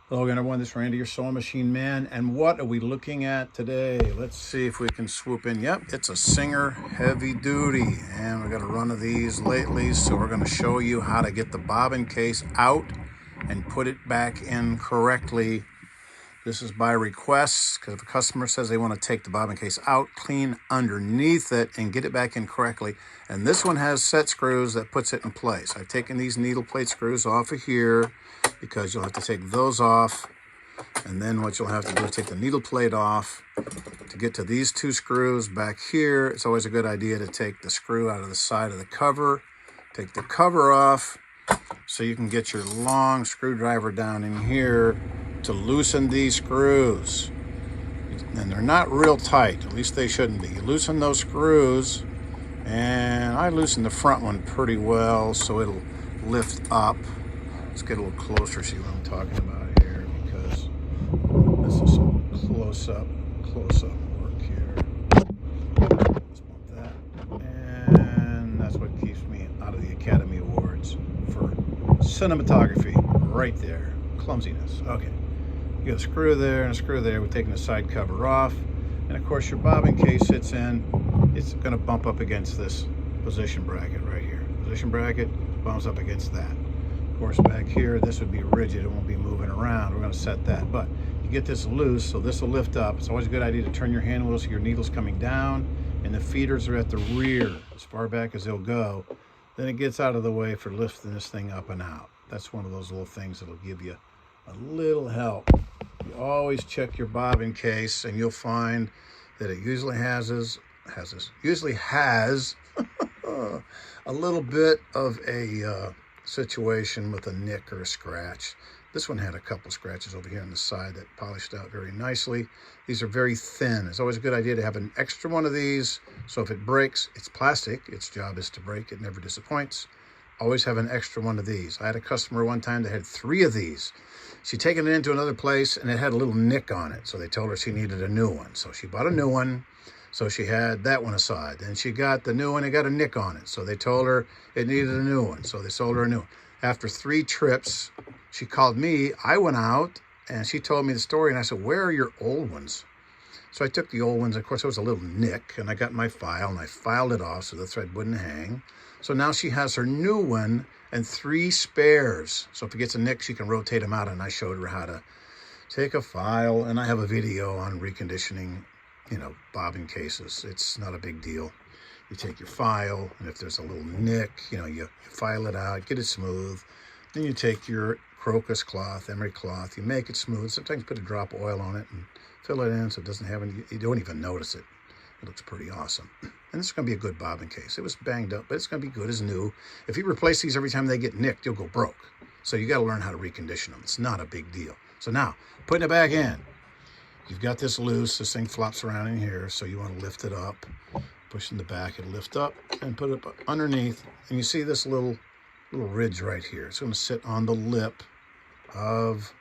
Hello again, everyone. This is Randy, your sewing machine man. And what are we looking at today? Let's see if we can swoop in. Yep, it's a Singer heavy duty. And we've got a run of these lately. So we're going to show you how to get the bobbin case out and put it back in correctly. This is by request, because if a customer says they want to take the bobbin case out, clean underneath it, and get it back in correctly. And this one has set screws that puts it in place. I've taken these needle plate screws off of here because you'll have to take those off. And then what you'll have to do is take the needle plate off to get to these two screws back here. It's always a good idea to take the screw out of the side of the cover. Take the cover off so you can get your long screwdriver down in here to loosen these screws. And they're not real tight, at least they shouldn't be. You loosen those screws, and I loosened the front one pretty well so it'll lift up. Let's get a little closer, see what I'm talking about here, because this is some close-up work here. Let's bump that. And that's what keeps me out of the Academy Awards for cinematography, right there. Clumsiness. Okay. You got a screw there and a screw there. We're taking the side cover off. And of course your bobbin case sits in. It's going to bump up against this position bracket right here. Position bracket bumps up against that. Of course back here, this would be rigid. It won't be moving around. We're going to set that. But you get this loose, so this will lift up. It's always a good idea to turn your hand wheel so your needle's coming down and the feeders are at the rear, as far back as they'll go. Then it gets out of the way for lifting this thing up and out. That's one of those little things that'll give you a little help. You always check your bobbin case, and you'll find that it usually has a little bit of a situation with a nick or a scratch. This one had a couple scratches over here on the side that polished out very nicely. These are very thin. It's always a good idea to have an extra one of these, so if it breaks, it's plastic. Its job is to break. It never disappoints. Always have an extra one of these. I had a customer one time that had 3 of these. She'd taken it into another place and it had a little nick on it. So they told her she needed a new one. So she bought a new one. So she had that one aside. Then she got the new one and got a nick on it. So they told her it needed a new one. So they sold her a new one. After 3 trips, she called me. I went out and she told me the story. And I said, where are your old ones? So I took the old ones. Of course, there was a little nick. And I got my file and I filed it off so the thread wouldn't hang. So now she has her new one and 3 spares. So if it gets a nick, she can rotate them out. And I showed her how to take a file. And I have a video on reconditioning, bobbin cases. It's not a big deal. You take your file, and if there's a little nick, you file it out, get it smooth. Then you take your crocus cloth, emery cloth, you make it smooth. Sometimes put a drop of oil on it and fill it in so it doesn't have any, you don't even notice it. It looks pretty awesome. And this is going to be a good bobbin case. It was banged up, but it's going to be good as new. If you replace these every time they get nicked, you'll go broke. So you got to learn how to recondition them. It's not a big deal. So now, putting it back in. You've got this loose. This thing flops around in here, so you want to lift it up. Pushing the back, it'll lift up and put it up underneath. And you see this little ridge right here. It's going to sit on the lip of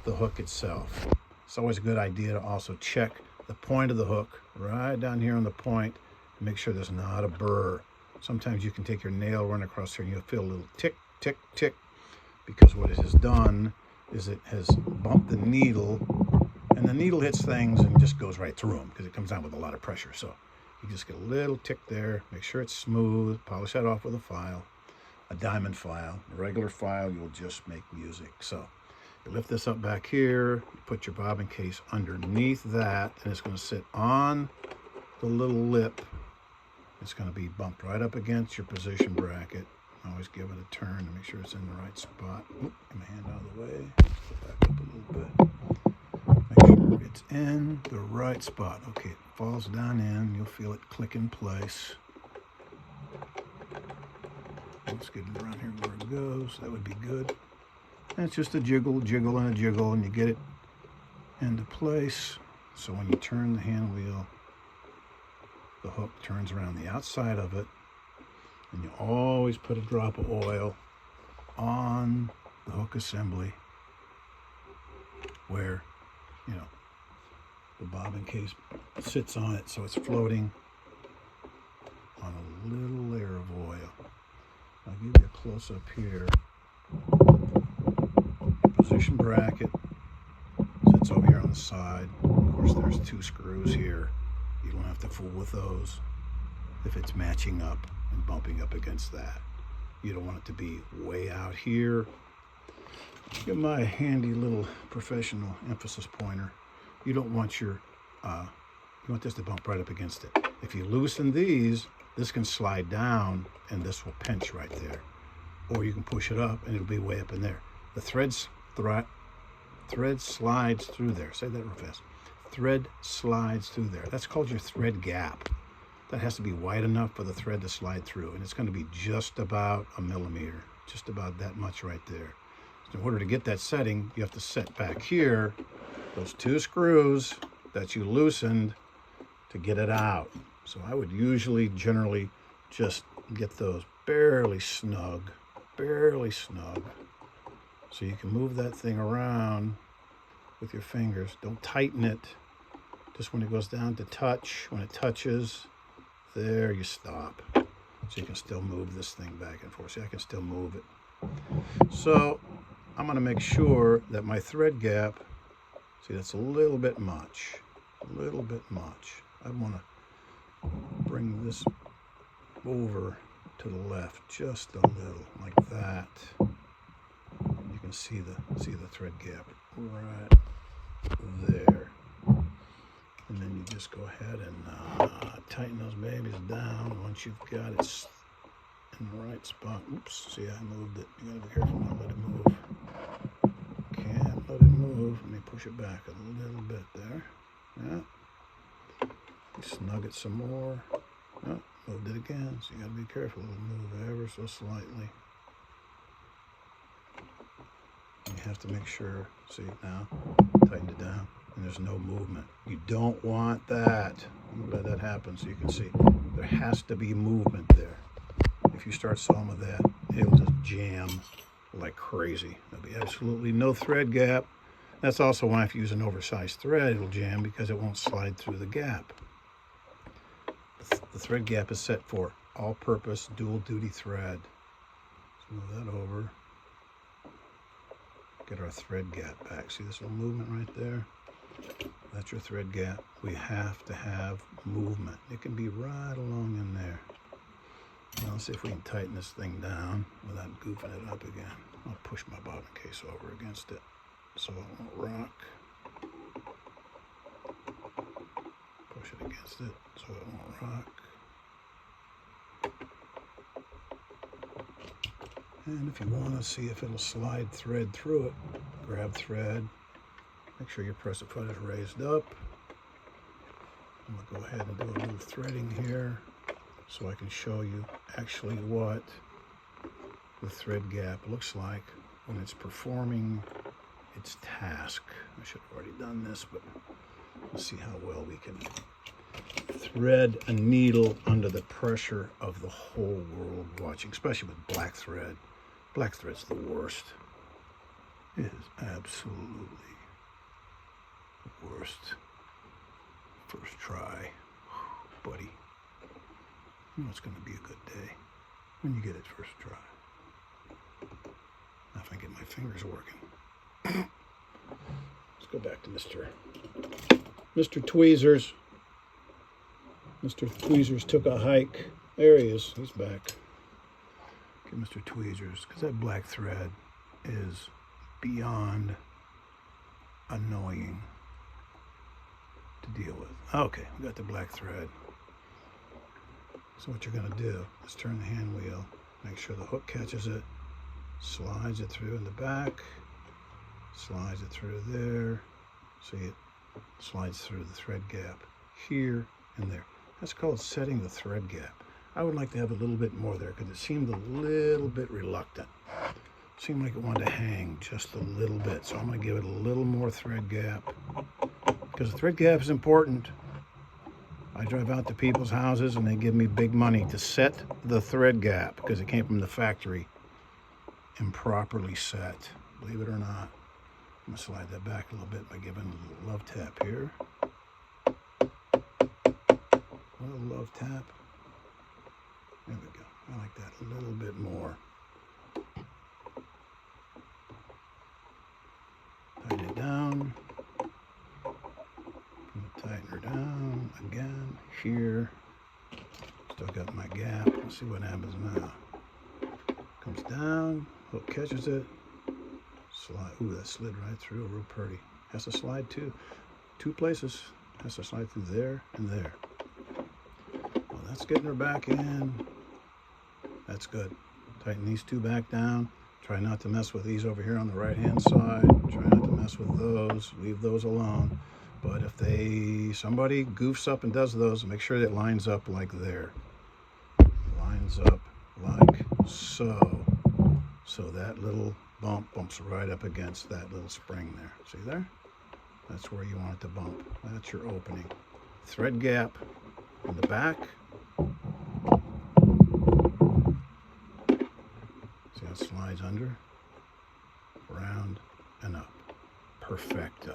the hook itself. It's always a good idea to also check the point of the hook right down here on the point and make sure there's not a burr. Sometimes you can take your nail, run across here, and you'll feel a little tick, tick, tick, because what it has done is it has bumped the needle, and the needle hits things and just goes right through them because it comes down with a lot of pressure. So you just get a little tick there, make sure it's smooth, polish that off with a file, a diamond file. A regular file, you'll just make music. So you lift this up back here, you put your bobbin case underneath that, and it's going to sit on the little lip. It's going to be bumped right up against your position bracket. Always give it a turn to make sure it's in the right spot. Oop, get my hand out of the way. Put back up a little bit. Make sure it's in the right spot. Okay, it falls down in. You'll feel it click in place. Let's get it around here where it goes. That would be good. And it's just a jiggle, jiggle, and a jiggle, and you get it into place. So when you turn the hand wheel, the hook turns around the outside of it. And you always put a drop of oil on the hook assembly where, the bobbin case sits on it, so it's floating on a little layer of oil. I'll give you a close-up here. Position insulation bracket sits over here on the side. Of course, there's 2 screws here. You don't have to fool with those if it's matching up and bumping up against that. You don't want it to be way out here. Get my handy little professional emphasis pointer. You don't want your, you want this to bump right up against it. If you loosen these, this can slide down and this will pinch right there. Or you can push it up and it'll be way up in there. The thread slides through there. Say that real fast. Thread slides through there. That's called your thread gap. That has to be wide enough for the thread to slide through. And it's going to be just about a millimeter. Just about that much right there. So in order to get that setting, you have to set back here those 2 screws that you loosened to get it out. So I would usually, generally, just get those barely snug, so you can move that thing around with your fingers. Don't tighten it. Just when it goes down to touch, when it touches, there you stop. So you can still move this thing back and forth. See, I can still move it. So I'm going to make sure that my thread gap, see, that's a little bit much. A little bit much. I want to bring this over to the left just a little, like that. You can see the thread gap right there. And then you just go ahead and tighten those babies down once you've got it in the right spot. Oops, see, I moved it. You gotta be careful not to let it move. Can't let it move. Let me push it back a little bit there. Yeah. Snug it some more. Oh, moved it again. So you gotta be careful. It'll move ever so slightly. You have to make sure, see now, tighten it down, and there's no movement. You don't want that. I'm glad that happens so you can see. There has to be movement there. If you start sewing with that, it'll just jam like crazy. There'll be absolutely no thread gap. That's also why if you use an oversized thread, it'll jam because it won't slide through the gap. The thread gap is set for all-purpose dual duty thread. Let's move that over. Get our thread gap back. See this little movement right there? That's your thread gap. We have to have movement. It can be right along in there. Now let's see if we can tighten this thing down without goofing it up again. I'll push my bobbin case over against it so it won't rock. Push it against it so it won't rock. And if you want to see if it'll slide thread through it, grab thread. Make sure your presser foot is raised up. I'm going to go ahead and do a little threading here so I can show you actually what the thread gap looks like when it's performing its task. I should have already done this, but let's see how well we can thread a needle under the pressure of the whole world watching, especially with black thread. Black thread's the worst. It is absolutely the worst. First try, buddy. You know it's going to be a good day when you get it first try. Now if I get my fingers working. Let's go back to Mr. Tweezers. Mr. Tweezers took a hike. There he is. He's back. Get Mr. Tweezers, because that black thread is beyond annoying to deal with. Okay, we got the black thread. So what you're going to do is turn the hand wheel, make sure the hook catches it, slides it through in the back, slides it through there. See, it slides through the thread gap here and there. That's called setting the thread gap. I would like to have a little bit more there because it seemed a little bit reluctant. It seemed like it wanted to hang just a little bit. So I'm going to give it a little more thread gap because the thread gap is important. I drive out to people's houses and they give me big money to set the thread gap because it came from the factory improperly set. Believe it or not. I'm going to slide that back a little bit by giving a little love tap here. A little love tap. There we go. I like that a little bit more. here. Still got my gap. Let's see what happens now. Comes down, hook catches it. Slide. Ooh, that slid right through, real pretty. Has to slide two places. Has to slide through there and there. Well, that's getting her back in. That's good. Tighten these two back down. Try not to mess with these over here on the right-hand side. Try not to mess with those. Leave those alone. But if somebody goofs up and does those, make sure that lines up like there. Lines up like so. So that little bump bumps right up against that little spring there. See there? That's where you want it to bump. That's your opening. Thread gap in the back. See how it slides under, round, and up. Perfecto.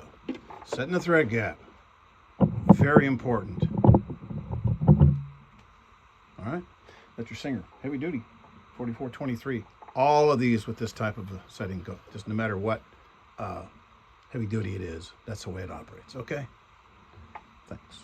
Setting the thread gap. Very important. All right. That's your Singer. Heavy duty. 4423. All of these with this type of a setting go. Just no matter what heavy duty it is. That's the way it operates. Okay? Thanks.